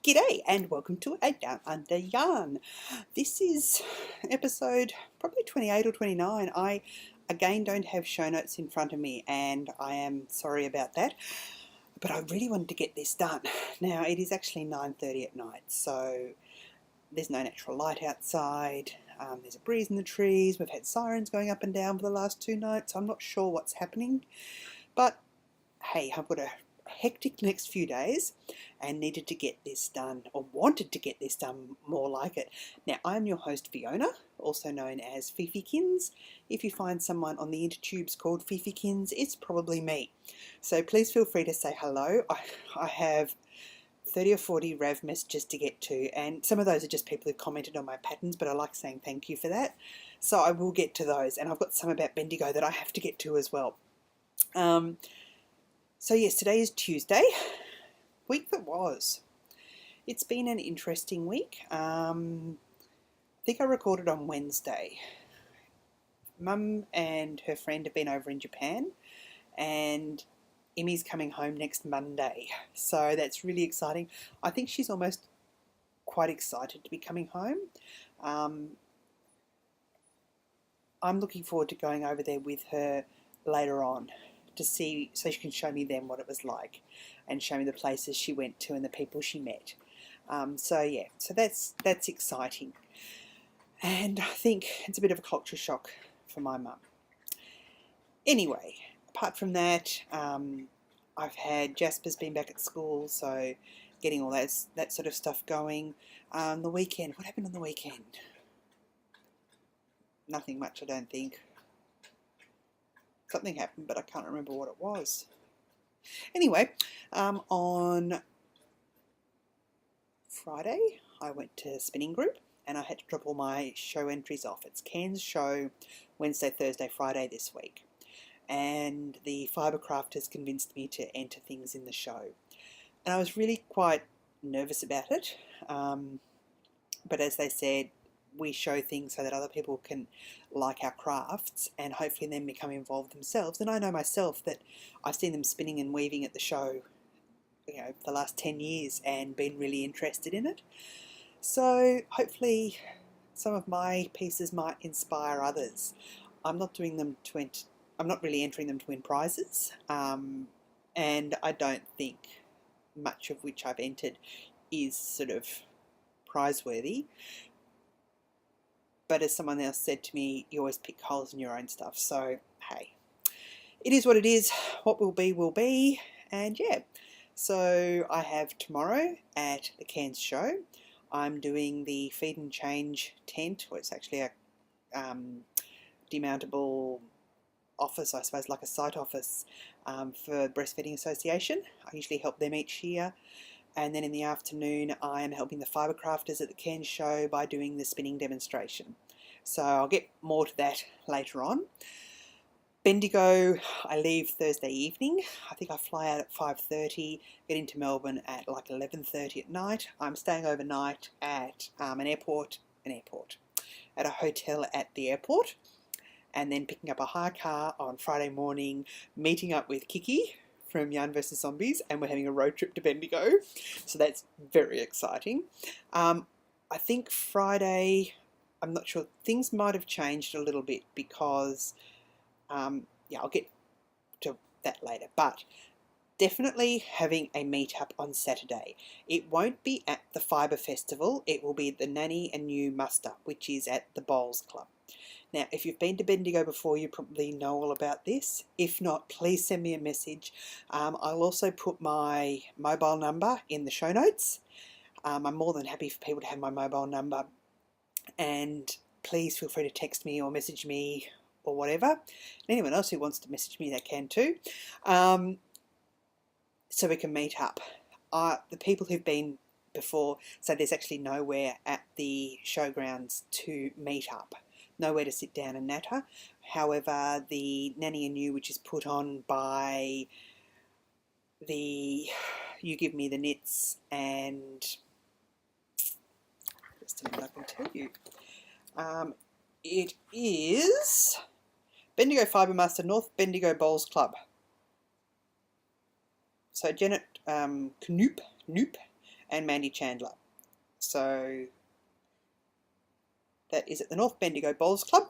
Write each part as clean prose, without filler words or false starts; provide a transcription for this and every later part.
G'day and welcome to A Down Under Yarn. This is episode probably 28 or 29. I again don't have show notes in front of me and I am sorry about that, but I really wanted to get this done. Now it is actually 9:30 at night, so there's no natural light outside. There's a breeze in the trees. We've had sirens going up and down for the last 2 nights. I'm not sure what's happening, but hey, I've got a hectic next few days and needed to get this done, or wanted to get this done, more like it. Now, I'm your host Fiona, also known as Fifykins. If you find someone on the intertubes called Fifykins, it's probably me. So please feel free to say hello. I have 30 or 40 Rav messages to get to, and some of those are just people who commented on my patterns, but I like saying thank you for that. So I will get to those, and I've got some about Bendigo that I have to get to as well. So yes, today is Tuesday, week that was. It's been an interesting week. I think I recorded on Wednesday. Mum and her friend have been over in Japan, and Emmy's coming home next Monday. So that's really exciting. I think she's almost quite excited to be coming home. I'm looking forward to going over there with her later on to see, so she can show me then what it was like and show me the places she went to and the people she met. So that's exciting, and I think it's a bit of a culture shock for my mum. Anyway, apart from that, I've had Jasper's been back at school, so getting all that sort of stuff going. The weekend, what happened on the weekend? Nothing much, I don't think. Something happened, but I can't remember what it was. Anyway, on Friday, I went to spinning group and I had to drop all my show entries off. It's Cairns show Wednesday, Thursday, Friday this week. And the fibre crafters convinced me to enter things in the show. And I was really quite nervous about it. But as they said, we show things so that other people can like our crafts and hopefully then become involved themselves. And I know myself that I've seen them spinning and weaving at the show, for the last 10 years and been really interested in it. So hopefully some of my pieces might inspire others. I'm not doing them I'm not really entering them to win prizes, and I don't think much of which I've entered is sort of prize-worthy. But as someone else said to me, you always pick holes in your own stuff. So, hey, it is what it is. What will be, will be. And yeah, so I have tomorrow at the Cairns show, I'm doing the feed and change tent, or it's actually a demountable office, I suppose, like a site office for Breastfeeding Association. I usually help them each year. And then in the afternoon, I am helping the fibre crafters at the Cairns show by doing the spinning demonstration. So I'll get more to that later on. Bendigo, I leave Thursday evening. I think I fly out at 5:30, get into Melbourne at like 11:30 at night. I'm staying overnight at at a hotel at the airport, and then picking up a hire car on Friday morning, meeting up with Kiki from Yarn vs Zombies, and we're having a road trip to Bendigo, so that's very exciting. I think Friday, I'm not sure, things might have changed a little bit because, I'll get to that later, but definitely having a meetup on Saturday. It won't be at the Fibre Festival, it will be at the Nanny and New Muster, which is at the Bowls Club. Now, if you've been to Bendigo before, you probably know all about this. If not, please send me a message. I'll also put my mobile number in the show notes. I'm more than happy for people to have my mobile number. And please feel free to text me or message me or whatever. And anyone else who wants to message me, they can too. So we can meet up. The people who've been before, so there's actually nowhere at the showgrounds to meet up. Nowhere to sit down and natter. However, the Nanny and You, which is put on by the You Give Me the Knits, and just a minute, I can tell you. It is Bendigo Fibre Master, North Bendigo Bowls Club. So Janet Knoop and Mandy Chandler. So that is at the North Bendigo Bowls Club.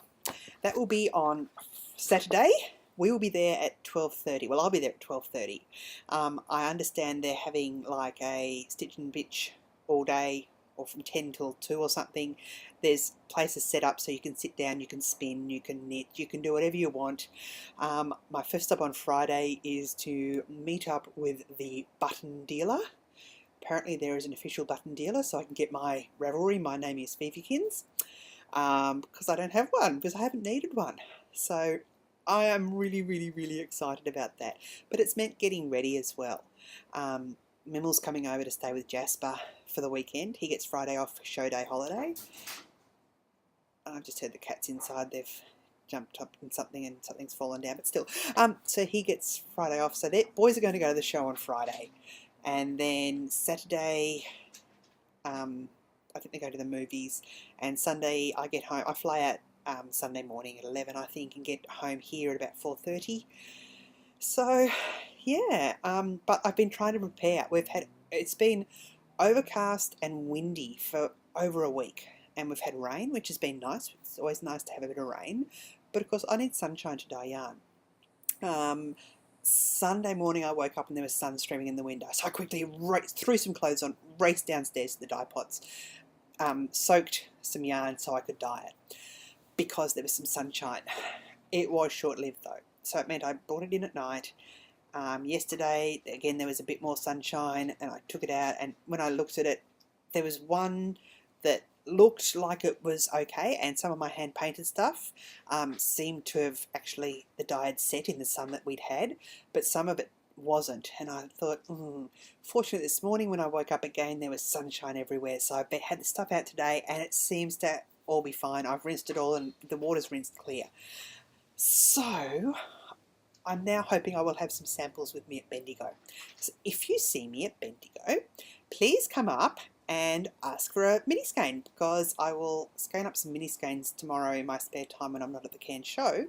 That will be on Saturday. We will be there at 12:30. Well, I'll be there at 12:30. I understand they're having like a stitch and bitch all day, or from 10 till 2 or something. There's places set up so you can sit down, you can spin, you can knit, you can do whatever you want. My first stop on Friday is to meet up with the button dealer. Apparently there is an official button dealer, so I can get my Ravelry, My Name is Phoebekins, because I don't have one, because I haven't needed one. So I am really, really, really excited about that. But it's meant getting ready as well. Mimmel's coming over to stay with Jasper for the weekend. He gets Friday off for show day holiday. I've just heard the cats inside. They've jumped up in something and something's fallen down, but still. So he gets Friday off. So the boys are going to go to the show on Friday. And then Saturday, I think they go to the movies. And Sunday I get home. I fly out Sunday morning at 11, I think, and get home here at about 4:30. So, yeah. But I've been trying to prepare. It's been overcast and windy for over a week. And we've had rain, which has been nice. It's always nice to have a bit of rain. But of course, I need sunshine to dye yarn. Sunday morning I woke up and there was sun streaming in the window. So I quickly threw some clothes on, raced downstairs to the dye pots, soaked some yarn so I could dye it because there was some sunshine. It was short-lived though. So it meant I brought it in at night. Yesterday, again, there was a bit more sunshine and I took it out, and when I looked at it, there was one that looked like it was okay, and some of my hand painted stuff seemed to have actually, the dye had set in the sun that we'd had, but some of it wasn't, and I thought, fortunately this morning when I woke up again there was sunshine everywhere, so I had the stuff out today and it seems to all be fine. I've rinsed it all and the water's rinsed clear. So I'm now hoping I will have some samples with me at Bendigo. So if you see me at Bendigo, please come up and ask for a mini skein, because I will skein up some mini skeins tomorrow in my spare time when I'm not at the Cairns show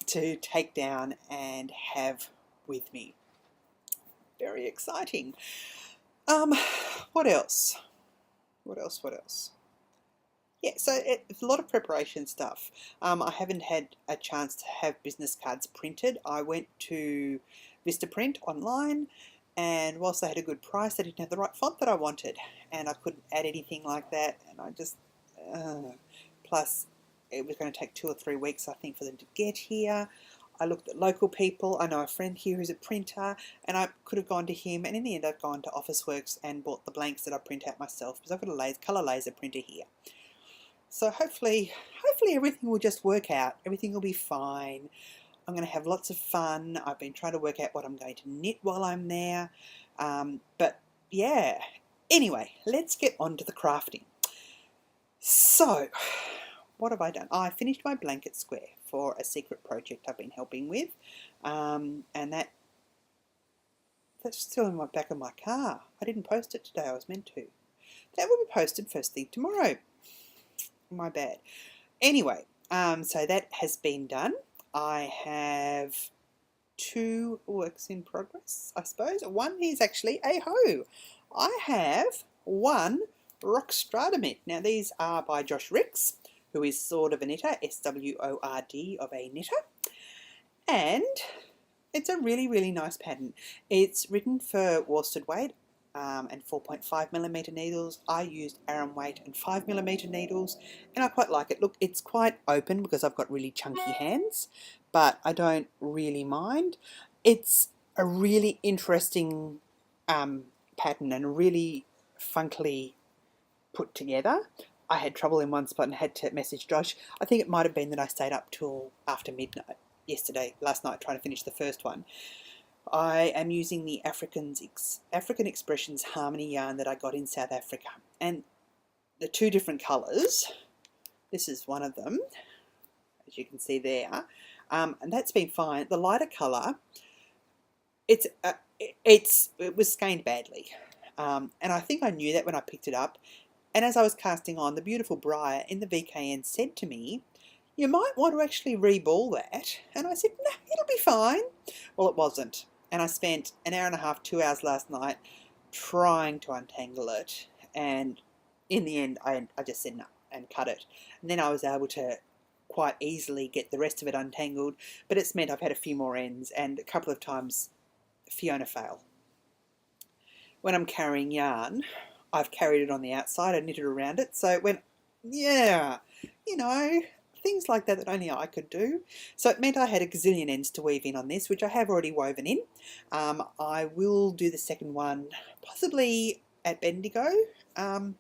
to take down and have with me. Very exciting. What else? Yeah, so it's a lot of preparation stuff. I haven't had a chance to have business cards printed. I went to Vistaprint online, and whilst they had a good price, they didn't have the right font that I wanted, and I couldn't add anything like that, and I just, plus it was going to take 2 or 3 weeks, I think, for them to get here. I looked at local people. I know a friend here who's a printer, and I could have gone to him, and in the end I've gone to Officeworks and bought the blanks that I print out myself, because I've got a colour laser printer here. So hopefully everything will just work out. Everything will be fine. I'm going to have lots of fun. I've been trying to work out what I'm going to knit while I'm there. But yeah, anyway, let's get on to the crafting. So, what have I done? I finished my blanket square for a secret project I've been helping with. And that's still in the back of my car. I didn't post it today. I was meant to. That will be posted first thing tomorrow. My bad. Anyway, so that has been done. I have 2 works in progress, I suppose. One is actually a hoe. I have 1 Rockstrata mitt. Now these are by Josh Ricks, who is Sword of a Knitter, SWORD of a knitter. And it's a really, really nice pattern. It's written for worsted weight and 4.5mm needles. I used Aran weight and 5mm needles, and I quite like it. Look, it's quite open because I've got really chunky hands, but I don't really mind. It's a really interesting pattern and really funkily put together. I had trouble in one spot and had to message Josh. I think it might have been that I stayed up till after midnight last night trying to finish the first one. I am using the African Expressions Harmony yarn that I got in South Africa, and the 2 different colours, this is one of them, as you can see there, and that's been fine. The lighter colour, it was skeined badly, and I think I knew that when I picked it up, and as I was casting on, the beautiful Briar in the VKN said to me, "You might want to actually reball that," and I said, "No, it'll be fine." Well, it wasn't. And I spent an hour and a half, 2 hours last night trying to untangle it, and in the end I just said no and cut it, and then I was able to quite easily get the rest of it untangled, but it's meant I've had a few more ends and a couple of times Fiona fail. When I'm carrying yarn, I've carried it on the outside, I knitted around it, so it went, yeah, you know, things like that that only I could do. So it meant I had a gazillion ends to weave in on this, which I have already woven in. I will do the second one possibly at Bendigo. I'm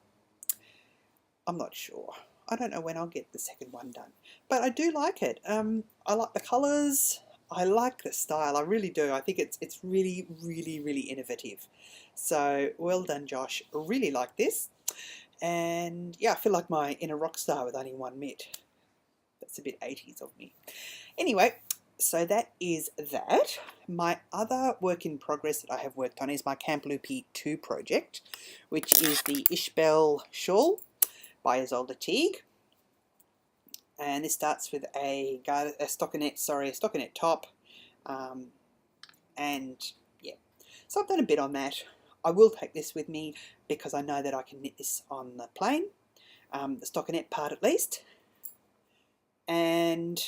not sure. I don't know when I'll get the second one done, but I do like it. I like the colours. I like the style. I really do. I think it's really, really, really innovative. So well done, Josh. I really like this. And yeah, I feel like my inner rock star with only one mitt. That's a bit 80s of me. Anyway, so that is that. My other work in progress that I have worked on is my Camp Loopy 2 project, which is the Ishbel shawl by Isolde Teague. And this starts with a stockinette top. And yeah, so I've done a bit on that. I will take this with me because I know that I can knit this on the plane, the stockinette part at least. And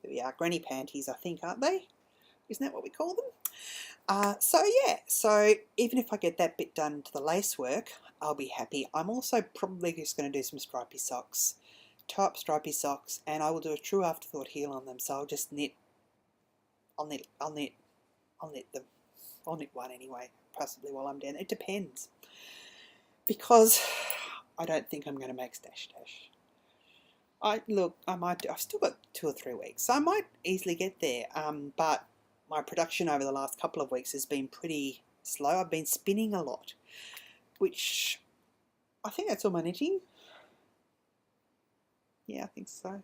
there we are, granny panties, I think, aren't they? Isn't that what we call them? So yeah, so even if I get that bit done to the lace work, I'll be happy. I'm also probably just going to do some stripy socks, top stripy socks, and I will do a true afterthought heel on them. So I'll just knit. I'll knit them. I'll knit one anyway, possibly while I'm down. It depends, because I don't think I'm going to make stash. I've still got 2 or 3 weeks, so I might easily get there. But my production over the last couple of weeks has been pretty slow. I've been spinning a lot, which I think that's all my knitting. Yeah, I think so.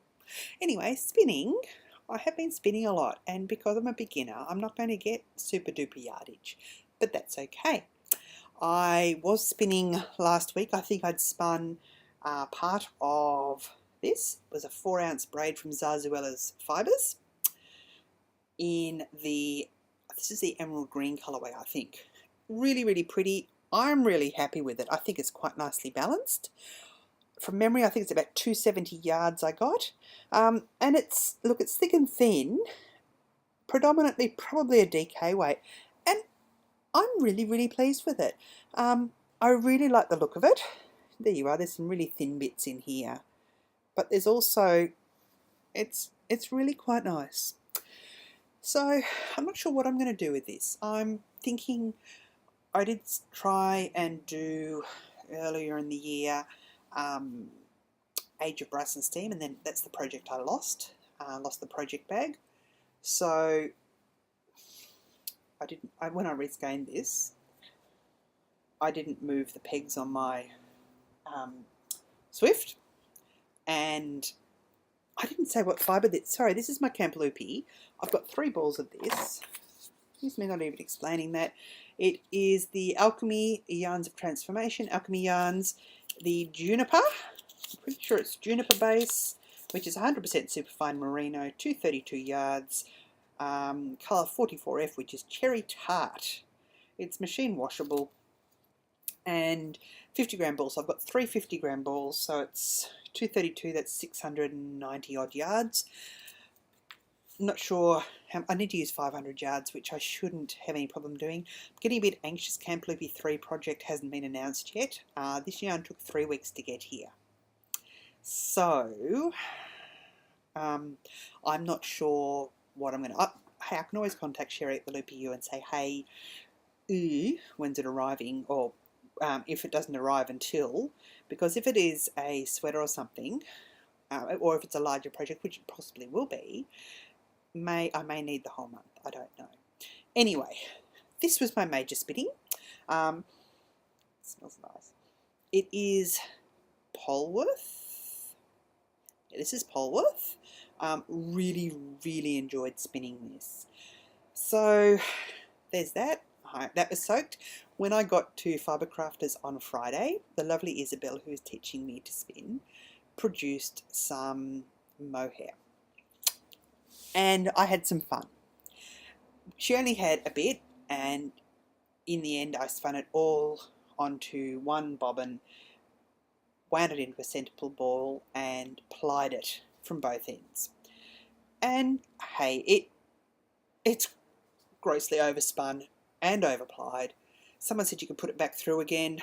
Anyway, spinning. I have been spinning a lot, and because I'm a beginner, I'm not going to get super duper yardage, but that's okay. I was spinning last week. I think I'd spun part of this. It was a 4-ounce braid from Zarzuela's Fibres in this is the emerald green colourway, I think. Really, really pretty. I'm really happy with it. I think it's quite nicely balanced. From memory, I think it's about 270 yards I got. And it's thick and thin, predominantly probably a DK weight. And I'm really, really pleased with it. I really like the look of it. There you are, there's some really thin bits in here. But there's also, it's really quite nice. So I'm not sure what I'm going to do with this. I'm thinking I did try and do earlier in the year Age of Brass and Steam, and then that's the project I lost the project bag. So when I rescanned this, I didn't move the pegs on my Swift, and I didn't say what fibre this. Sorry, this is my Camp Loopy. I've got 3 balls of this. Excuse me, not even explaining that. It is the Alchemy Yarns of Transformation, Alchemy Yarns, the Juniper. I'm pretty sure it's Juniper base, which is 100% superfine merino, 232 yards, colour 44F, which is cherry tart. It's machine washable, and 50 gram balls. So I've got 3 50 gram balls, so it's 232, that's 690 odd yards. I'm not sure, I need to use 500 yards, which I shouldn't have any problem doing. I'm getting a bit anxious. Camp Loopy 3 project hasn't been announced yet. This yarn took 3 weeks to get here. So, I'm not sure what I'm going to... hey, I can always contact Sherry at the Loopy U and say, hey, when's it arriving? Or if it doesn't arrive until... Because if it is a sweater or something, or if it's a larger project, which it possibly will be, I may need the whole month. I don't know. Anyway, this was my major spinning. It smells nice. It is Polworth. Yeah, this is Polworth. Really, really enjoyed spinning this. So there's that. That was soaked. When I got to Fibre Crafters on Friday, the lovely Isabel, who is teaching me to spin, produced some mohair. And I had some fun. She only had a bit, and in the end I spun it all onto one bobbin, wound it into a centre ball and plied it from both ends. And hey, it's grossly overspun and overplied. Someone said you could put it back through again.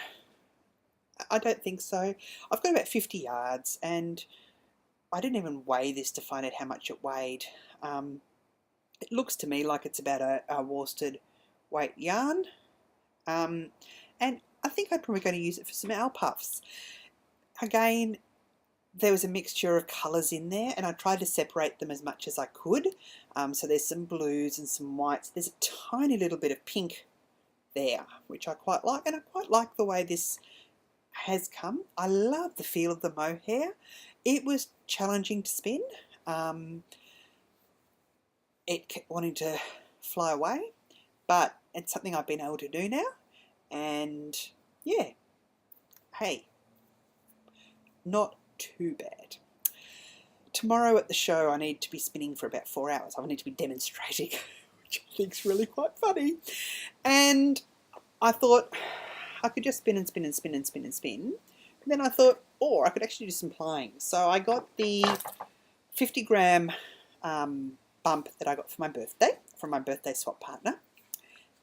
I don't think so. I've got about 50 yards and I didn't even weigh this to find out how much it weighed. It looks to me like it's about a worsted weight yarn. And I think I'm probably going to use it for some owl puffs. Again, there was a mixture of colours in there and I tried to separate them as much as I could. So there's some blues and some whites. There's a tiny little bit of pink there, which I quite like, and I quite like the way this has come. I love the feel of the mohair. It was challenging to spin. It kept wanting to fly away, but it's something I've been able to do now, and yeah, hey, not too bad. Tomorrow at the show I need to be spinning for about 4 hours. I need to be demonstrating, which I think is really quite funny. And I thought I could just spin and spin and spin and spin and spin. But then I thought, oh, I could actually do some plying. So I got the 50 gram bump that I got for my birthday from my birthday swap partner.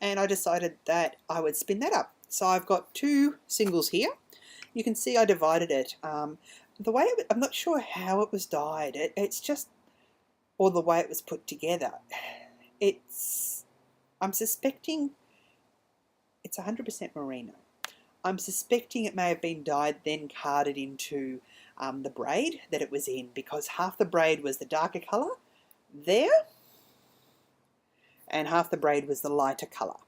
And I decided that I would spin that up. So I've got 2 singles here. You can see I divided it. The way I'm not sure how it was dyed. It's just, or the way it was put together. I'm suspecting it's 100% merino. I'm suspecting it may have been dyed then carded into the braid that it was in, because half the braid was the darker colour there and half the braid was the lighter colour.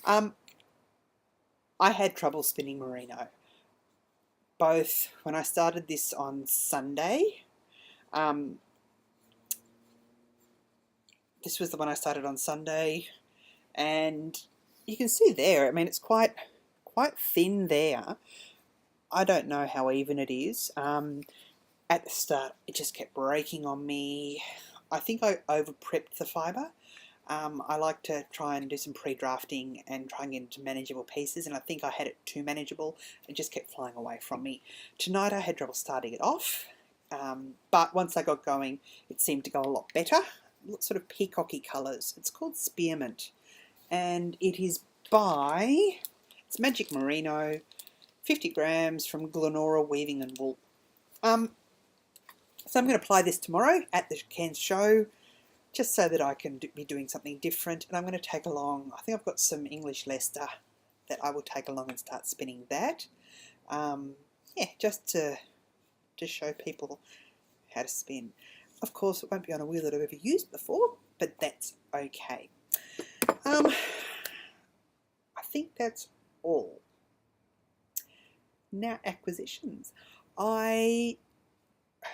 I had trouble spinning merino, both when I started this on Sunday. This was the one I started on Sunday, and you can see there, I mean, it's quite thin there. I don't know how even it is. At the start, it just kept breaking on me. I think I over-prepped the fibre. I like to try and do some pre-drafting and try and get into manageable pieces, and I think I had it too manageable. It just kept flying away from me. Tonight I had trouble starting it off, but once I got going, it seemed to go a lot better. Sort of peacocky colours. It's called Spearmint, and it is by, it's Magic Merino, 50 grams from Glenora Weaving and Wool. So I'm going to apply this tomorrow at the Cairns show, just so that I can be doing something different. And I'm going to take along, I think I've got some English Leicester that I will take along and start spinning that. Yeah, just to show people how to spin. Of course, it won't be on a wheel that I've ever used before, but that's okay. I think that's all. Now, acquisitions. I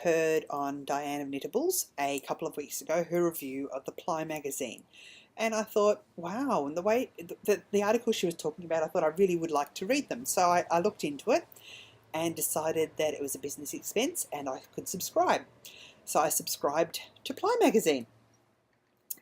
heard on Diane of Knittables a couple of weeks ago her review of the Ply magazine, and I thought, wow, and the way the article she was talking about, I thought I really would like to read them. So I looked into it and decided that it was a business expense and I could subscribe. So I subscribed to Ply magazine.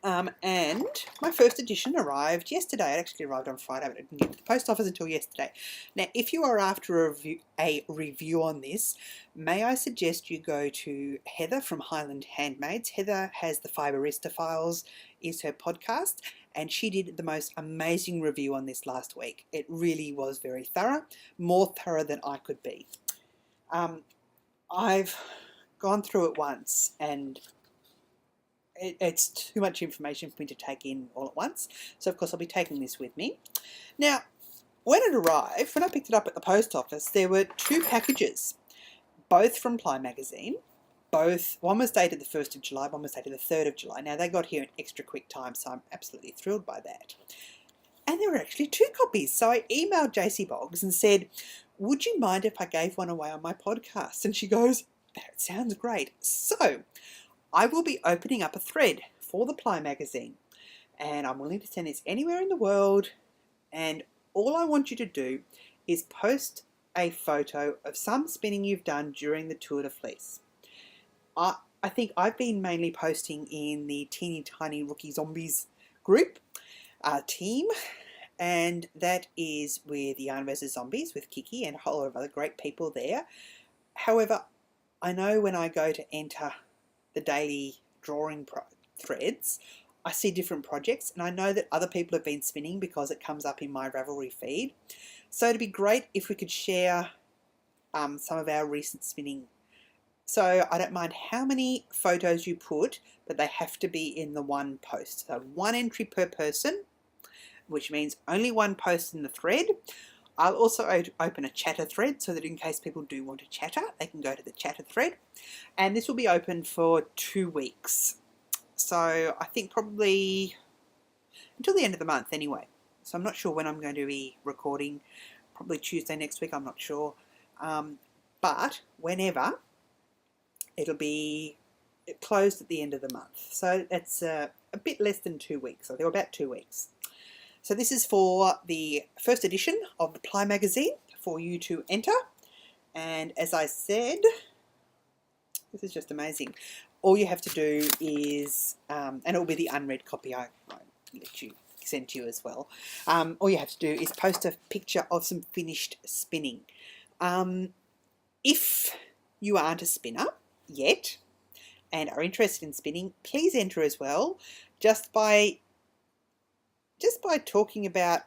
And my first edition arrived yesterday. It actually arrived on Friday, but I didn't get to the post office until yesterday. Now, if you are after a review on this, may I suggest you go to Heather from Highland Handmaids. Heather has the Fiberista Files, is her podcast, and she did the most amazing review on this last week. It really was very thorough, more thorough than I could be. I've gone through it once, and it's too much information for me to take in all at once. So, of course, I'll be taking this with me. Now, when it arrived, when I picked it up at the post office, there were 2 packages, both from Ply magazine. One was dated the 1st of July, one was dated the 3rd of July. Now, they got here in extra quick time, so I'm absolutely thrilled by that. And there were actually 2 copies. So I emailed JC Boggs and said, would you mind if I gave one away on my podcast? And she goes, that sounds great. So I will be opening up a thread for the Ply magazine, and I'm willing to send this anywhere in the world, and all I want you to do is post a photo of some spinning you've done during the Tour de Fleece. I think I've been mainly posting in the Teeny Tiny Rookie Zombies group team, and that is with Yarn vs Zombies with Kiki and a whole lot of other great people there. However, I know when I go to enter the daily drawing threads, I see different projects, and I know that other people have been spinning because it comes up in my Ravelry feed. So it'd be great if we could share some of our recent spinning. So I don't mind how many photos you put, but they have to be in the one post. So one entry per person, which means only one post in the thread. I'll also open a chatter thread so that in case people do want to chatter, they can go to the chatter thread. And this will be open for 2 weeks. So I think probably until the end of the month anyway. So I'm not sure when I'm going to be recording, probably Tuesday next week, I'm not sure. But whenever, it'll be closed at the end of the month. So that's a bit less than 2 weeks, so they're about 2 weeks. So this is for the first edition of the Ply magazine for you to enter. And as I said, this is just amazing. All you have to do is, and it will be the unread copy I let you send to you as well. All you have to do is post a picture of some finished spinning. If you aren't a spinner yet and are interested in spinning, please enter as well. Just by talking about,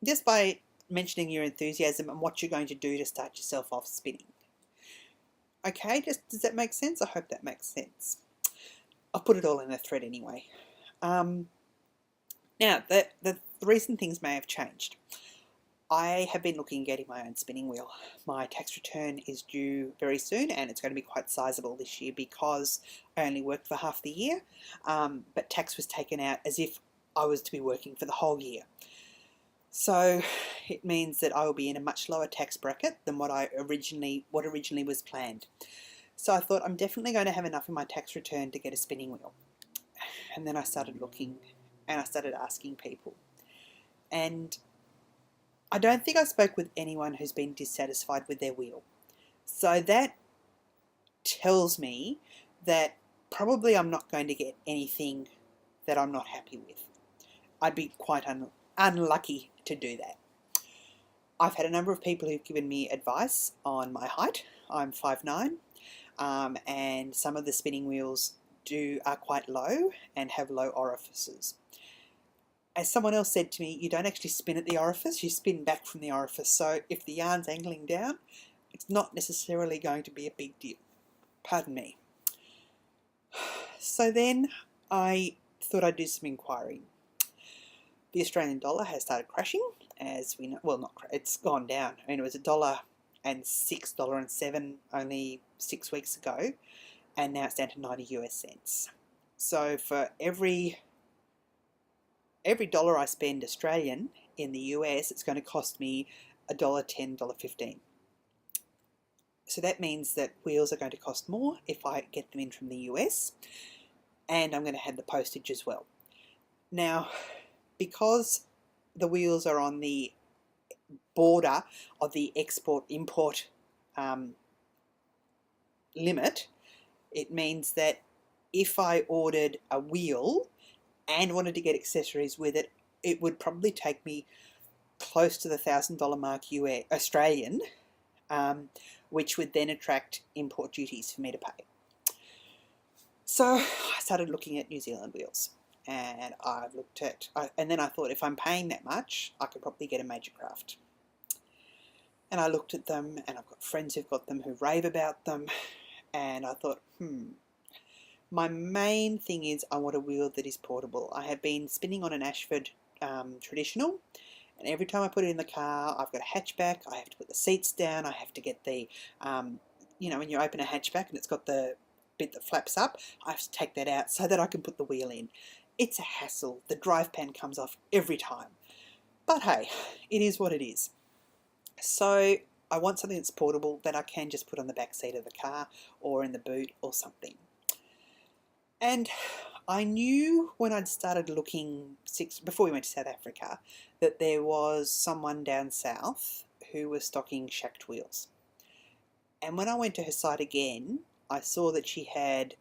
just by mentioning your enthusiasm and what you're going to do to start yourself off spinning. Okay, does that make sense? I hope that makes sense. I'll put it all in a thread anyway. Now, the reason things may have changed. I have been looking at getting my own spinning wheel. My tax return is due very soon, and it's going to be quite sizable this year because I only worked for half the year, but tax was taken out as if I was to be working for the whole year. So it means that I will be in a much lower tax bracket than what originally was planned. So I thought I'm definitely going to have enough in my tax return to get a spinning wheel. And then I started looking and I started asking people. And I don't think I spoke with anyone who's been dissatisfied with their wheel. So that tells me that probably I'm not going to get anything that I'm not happy with. I'd be quite unlucky to do that. I've had a number of people who've given me advice on my height. I'm 5'9", and some of the spinning wheels are quite low and have low orifices. As someone else said to me, you don't actually spin at the orifice, you spin back from the orifice. So if the yarn's angling down, it's not necessarily going to be a big deal. Pardon me. So then I thought I'd do some inquiring. The Australian dollar has started crashing, as we know. Well, it's gone down. I mean, it was $1 and $6.07 only 6 weeks ago, and now it's down to 90 US cents. So for every dollar I spend Australian in the US, it's going to cost me $1.10, $1.15. So that means that wheels are going to cost more if I get them in from the US, and I'm going to have the postage as well. Now, because the wheels are on the border of the export-import limit, it means that if I ordered a wheel and wanted to get accessories with it, it would probably take me close to the $1,000 mark Australian, which would then attract import duties for me to pay. So I started looking at New Zealand wheels, and I've looked at, and then I thought, if I'm paying that much, I could probably get a Major Craft. And I looked at them, and I've got friends who've got them who rave about them, and I thought, my main thing is I want a wheel that is portable. I have been spinning on an Ashford traditional, and every time I put it in the car, I've got a hatchback, I have to put the seats down, I have to get the, you know, when you open a hatchback and it's got the bit that flaps up, I have to take that out so that I can put the wheel in. It's a hassle. The drive pan comes off every time. But hey, it is what it is. So I want something that's portable that I can just put on the back seat of the car or in the boot or something. And I knew when I'd started looking before we went to South Africa that there was someone down south who was stocking shacked wheels. And when I went to her site again, I saw that she had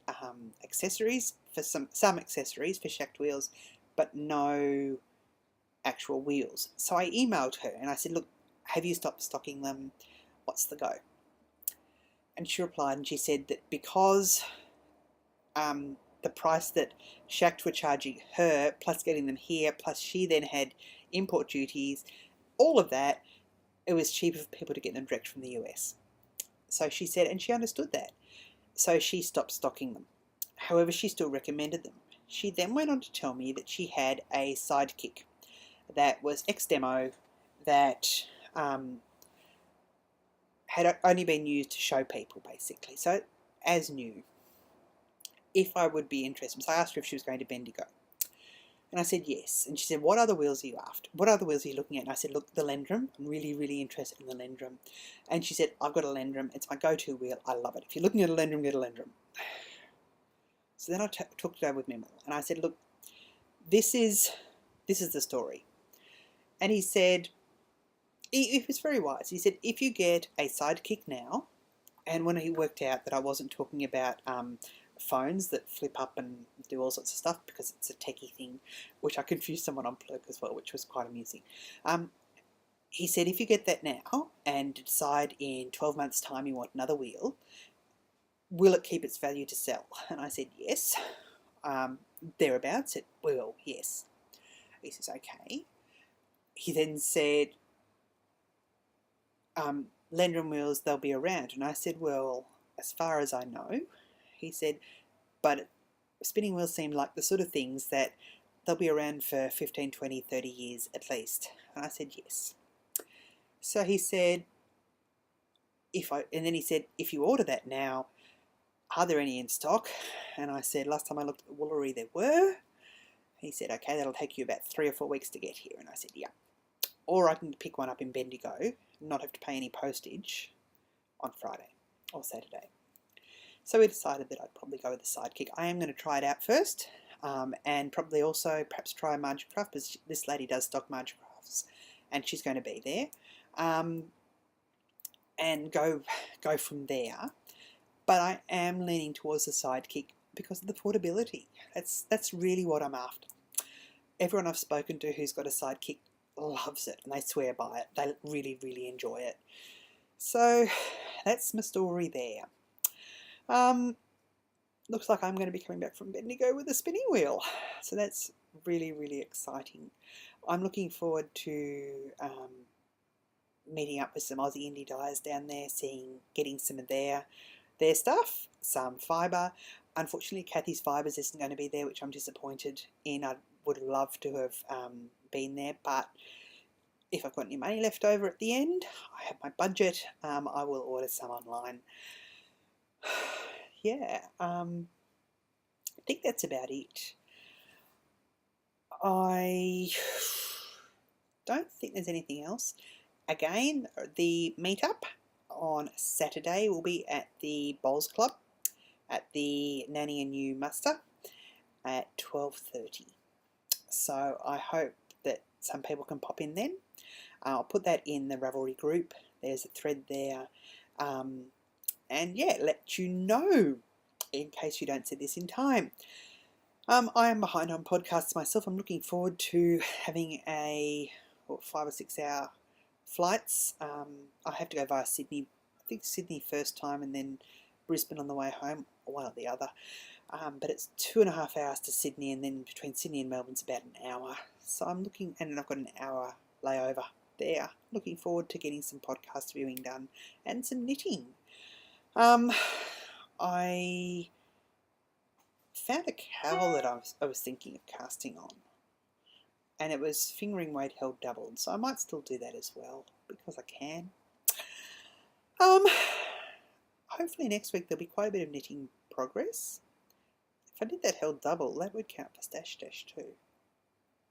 accessories for some accessories for shacked wheels, but no actual wheels. So I emailed her and I said, look, have you stopped stocking them? What's the go? And she replied and she said that because the price that Shakt were charging her, plus getting them here, plus she then had import duties, all of that, it was cheaper for people to get them direct from the US. So she said, and she understood that. So she stopped stocking them. However, she still recommended them. She then went on to tell me that she had a sidekick that was ex-demo that had only been used to show people, basically. So as new. If I would be interested. So I asked her if she was going to Bendigo. And I said yes. And she said, what other wheels are you after? What other wheels are you looking at? And I said, look, the Lendrum. I'm really, really interested in the Lendrum. And she said, I've got a Lendrum. It's my go-to wheel. I love it. If you're looking at a Lendrum, get a Lendrum. So then I talked it over with Memo. And I said, look, this is the story. And he said, he was very wise. He said, if you get a sidekick now, and when he worked out that I wasn't talking about phones that flip up and do all sorts of stuff because it's a techie thing, which I confused someone on Plurk as well, which was quite amusing. He said, if you get that now and decide in 12 months' time you want another wheel, will it keep its value to sell? And I said, yes. Thereabouts, it will, yes. He says, okay. He then said, Lendrum wheels, they'll be around. And I said, well, as far as I know, he said, but spinning wheels seem like the sort of things that they'll be around for 15, 20, 30 years at least. And I said, yes. So he said, and then he said, if you order that now, are there any in stock? And I said, last time I looked at the Woolery, there were. He said, okay, that'll take you about 3 or 4 weeks to get here. And I said, yeah. Or I can pick one up in Bendigo, not have to pay any postage on Friday or Saturday. So we decided that I'd probably go with the sidekick. I am going to try it out first, and probably also perhaps try a margin craft, because this lady does stock margin crafts, and she's going to be there, and go from there. But I am leaning towards the sidekick because of the portability. That's really what I'm after. Everyone I've spoken to who's got a sidekick loves it, and they swear by it. They really, really enjoy it. So that's my story there. Looks like I'm going to be coming back from Bendigo with a spinning wheel. So that's really, really exciting. I'm looking forward to meeting up with some Aussie indie dyers down there, getting some of their stuff, some fibre. Unfortunately, Kathy's Fibres isn't going to be there, which I'm disappointed in. I would love to have been there, but if I've got any money left over at the end, I have my budget, I will order some online. Yeah, I think that's about it. I don't think there's anything else. Again, the meetup on Saturday will be at the Bowls Club at the Nanny and You muster at 12:30. So I hope that some people can pop in then. I'll put that in the Ravelry group. There's a thread there. And yeah, let you know in case you don't see this in time. I am behind on podcasts myself. I'm looking forward to having 5 or 6 hour flights. I have to go via Sydney. I think Sydney first time and then Brisbane on the way home, or one or the other. But it's 2.5 hours to Sydney, and then between Sydney and Melbourne's about an hour. So I'm looking, and I've got an hour layover there. Looking forward to getting some podcast viewing done and some knitting. I found a cowl that I was thinking of casting on, and it was fingering weight held doubled, so I might still do that as well because I can. Hopefully next week there'll be quite a bit of knitting progress. If I did that held double, that would count for stash dash too.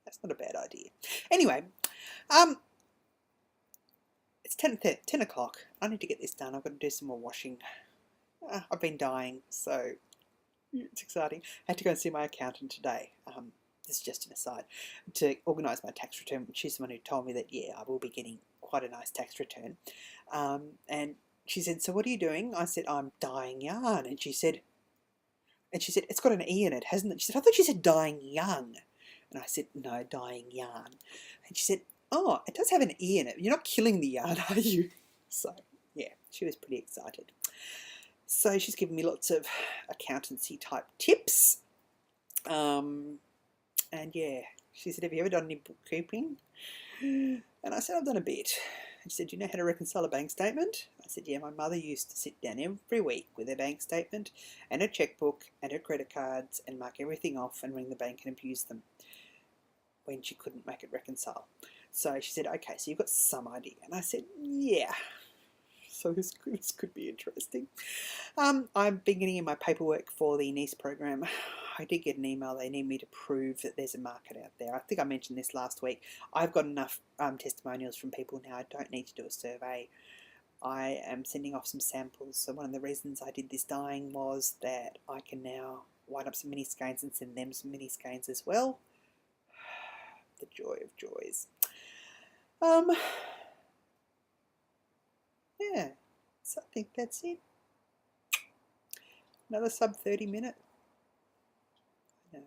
That's not a bad idea. Anyway, it's 10 o'clock. I need to get this done. I've got to do some more washing. I've been dying, so it's exciting. I had to go and see my accountant today. This is just an aside, to organise my tax return. She's the one who told me that, yeah, I will be getting quite a nice tax return. And she said, so what are you doing? I said, I'm dyeing yarn. And she said, it's got an E in it, hasn't it? She said, I thought you said dyeing young. And And I said, no, dyeing yarn. And she said, oh, it does have an E in it. You're not killing the yarn, are you? So, yeah, she was pretty excited. So she's given me lots of accountancy type tips. And yeah, she said, have you ever done any bookkeeping? And I said, I've done a bit. And she said, do you know how to reconcile a bank statement? I said, yeah, my mother used to sit down every week with her bank statement and her checkbook and her credit cards and mark everything off and ring the bank and abuse them when she couldn't make it reconcile. So she said, okay, so you've got some idea. And I said, yeah. So this could be interesting. I've been getting in my paperwork for the NICE program. I did get an email. They need me to prove that there's a market out there. I think I mentioned this last week. I've got enough testimonials from people now. I don't need to do a survey. I am sending off some samples. So one of the reasons I did this dyeing was that I can now wind up some mini skeins and send them some mini skeins as well. The joy of joys. Yeah, so I think that's it. Another sub 30 minute. No,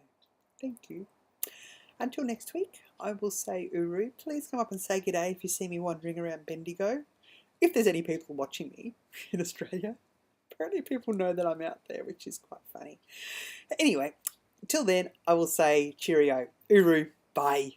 thank you. Until next week, I will say Uru. Please come up and say g'day if you see me wandering around Bendigo. If there's any people watching me in Australia. Apparently people know that I'm out there, which is quite funny. Anyway, until then, I will say cheerio. Uru. Bye.